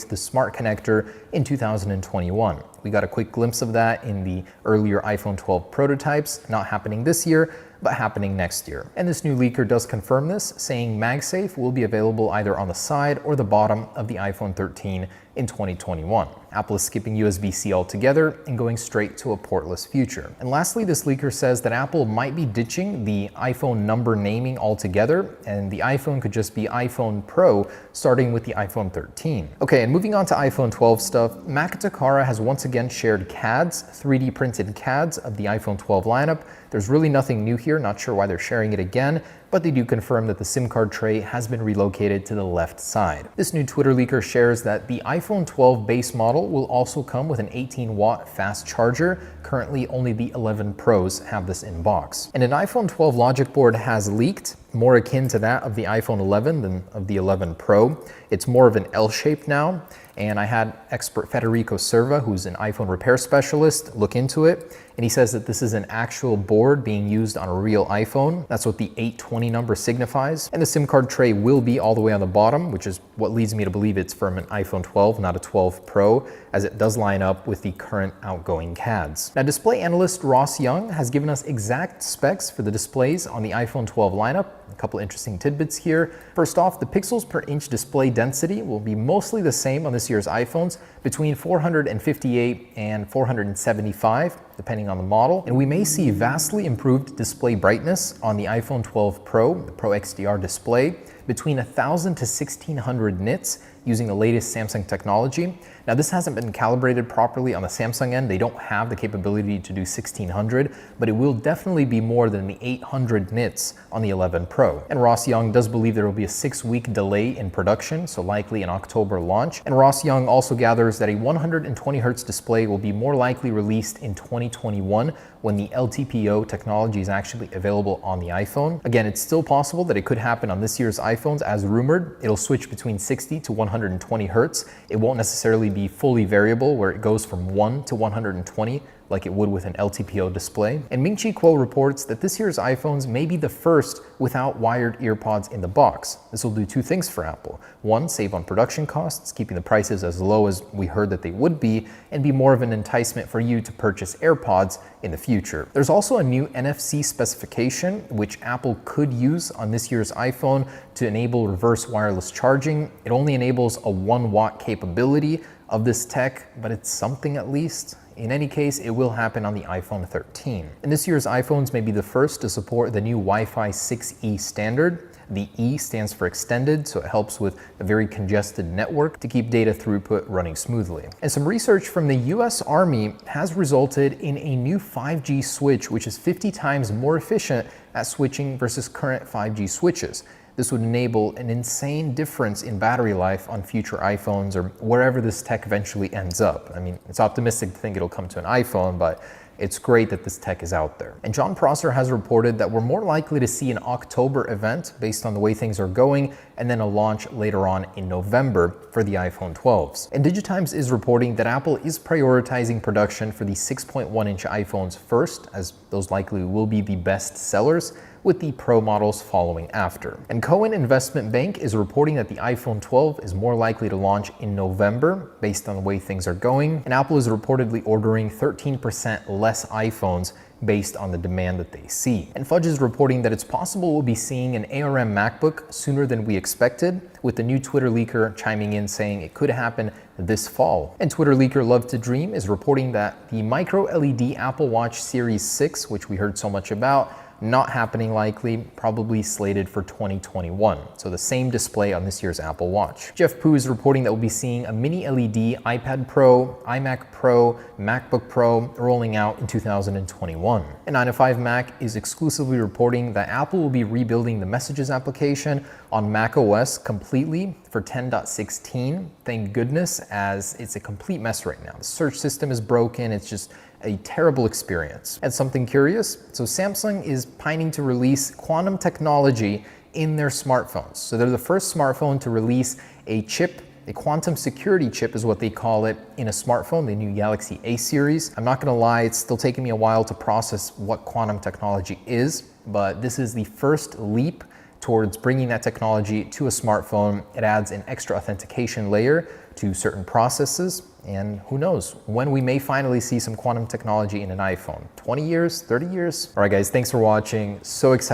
the smart connector in 2021. We got a quick glimpse of that in the earlier iPhone 12 prototypes, not happening this year, but happening next year. And this new leaker does confirm this, saying MagSafe will be available either on the side or the bottom of the iPhone 13 in 2021. Apple is skipping USB-C altogether and going straight to a portless future. And lastly, this leaker says that Apple might be ditching the iPhone number naming altogether, and the iPhone could just be iPhone Pro, starting with the iPhone 13. Okay, and moving on to iPhone 12 stuff, Mac Takara has once again shared CADs, 3D printed CADs of the iPhone 12 lineup. There's really nothing new here, not sure why they're sharing it again, but they do confirm that the SIM card tray has been relocated to the left side. This new Twitter leaker shares that the iPhone 12 base model will also come with an 18-watt fast charger. Currently, only the 11 Pros have this in box. And an iPhone 12 logic board has leaked, more akin to that of the iPhone 11 than of the 11 Pro. It's more of an L shape now, and I had expert Federico Serva, who's an iPhone repair specialist, look into it, and he says that this is an actual board being used on a real iPhone. That's what the 820 number signifies. And the SIM card tray will be all the way on the bottom, which is what leads me to believe it's from an iPhone 12, not a 12 Pro, as it does line up with the current outgoing CADs. Now, display analyst Ross Young has given us exact specs for the displays on the iPhone 12 lineup. A couple interesting tidbits here. First off, the pixels per inch display density will be mostly the same on this year's iPhones, between 458 and 475, depending on the model. And we may see vastly improved display brightness on the iPhone 12 Pro, the Pro XDR display, between 1,000 to 1,600 nits using the latest Samsung technology. Now, this hasn't been calibrated properly on the Samsung end. They don't have the capability to do 1,600, but it will definitely be more than the 800 nits on the 11 Pro. And Ross Young does believe there will be a 6-week delay in production, so likely an October launch. And Ross Young also gathers that a 120 Hz display will be more likely released in 2021 when the LTPO technology is actually available on the iPhone. Again, it's still possible that it could happen on this year's iPhones as rumored. It'll switch between 60 to 120 Hz. It won't necessarily be fully variable where it goes from 1 to 120 like it would with an LTPO display. And Ming-Chi Kuo reports that this year's iPhones may be the first without wired earpods in the box. This will do two things for Apple. One, save on production costs, keeping the prices as low as we heard that they would be, and be more of an enticement for you to purchase AirPods in the future. There's also a new NFC specification, which Apple could use on this year's iPhone to enable reverse wireless charging. It only enables a 1-watt capability of this tech, but it's something at least. In any case, it will happen on the iPhone 13. And this year's iPhones may be the first to support the new Wi-Fi 6E standard. The E stands for extended, so it helps with a very congested network to keep data throughput running smoothly. And some research from the US Army has resulted in a new 5G switch, which is 50 times more efficient at switching versus current 5G switches. This would enable an insane difference in battery life on future iPhones or wherever this tech eventually ends up. I mean, it's optimistic to think it'll come to an iPhone, but it's great that this tech is out there. And John Prosser has reported that we're more likely to see an October event based on the way things are going, and then a launch later on in November for the iPhone 12s. And Digitimes is reporting that Apple is prioritizing production for the 6.1-inch iPhones first, as those likely will be the best sellers, with the Pro models following after. And Cohen Investment Bank is reporting that the iPhone 12 is more likely to launch in November based on the way things are going, and Apple is reportedly ordering 13% less iPhones based on the demand that they see. And Fudge is reporting that it's possible we'll be seeing an ARM MacBook sooner than we expected, with the new Twitter leaker chiming in saying it could happen this fall. And Twitter leaker Love to Dream is reporting that the micro LED Apple Watch Series 6, which we heard so much about, not happening likely, probably slated for 2021. So the same display on this year's Apple Watch. Jeff Poo is reporting that we'll be seeing a mini LED iPad Pro, iMac Pro, MacBook Pro rolling out in 2021. And 9to5Mac is exclusively reporting that Apple will be rebuilding the Messages application on macOS completely for 10.16. Thank goodness, as it's a complete mess right now. The search system is broken. It's just a terrible experience. And something curious, so Samsung is pining to release quantum technology in their smartphones. So they're the first smartphone to release a chip, a quantum security chip is what they call it, in a smartphone, the new Galaxy A series. I'm not gonna lie, it's still taking me a while to process what quantum technology is, but this is the first leap towards bringing that technology to a smartphone. It adds an extra authentication layer to certain processes, and who knows when we may finally see some quantum technology in an iPhone. 20 years, 30 years? All right guys, thanks for watching. So excited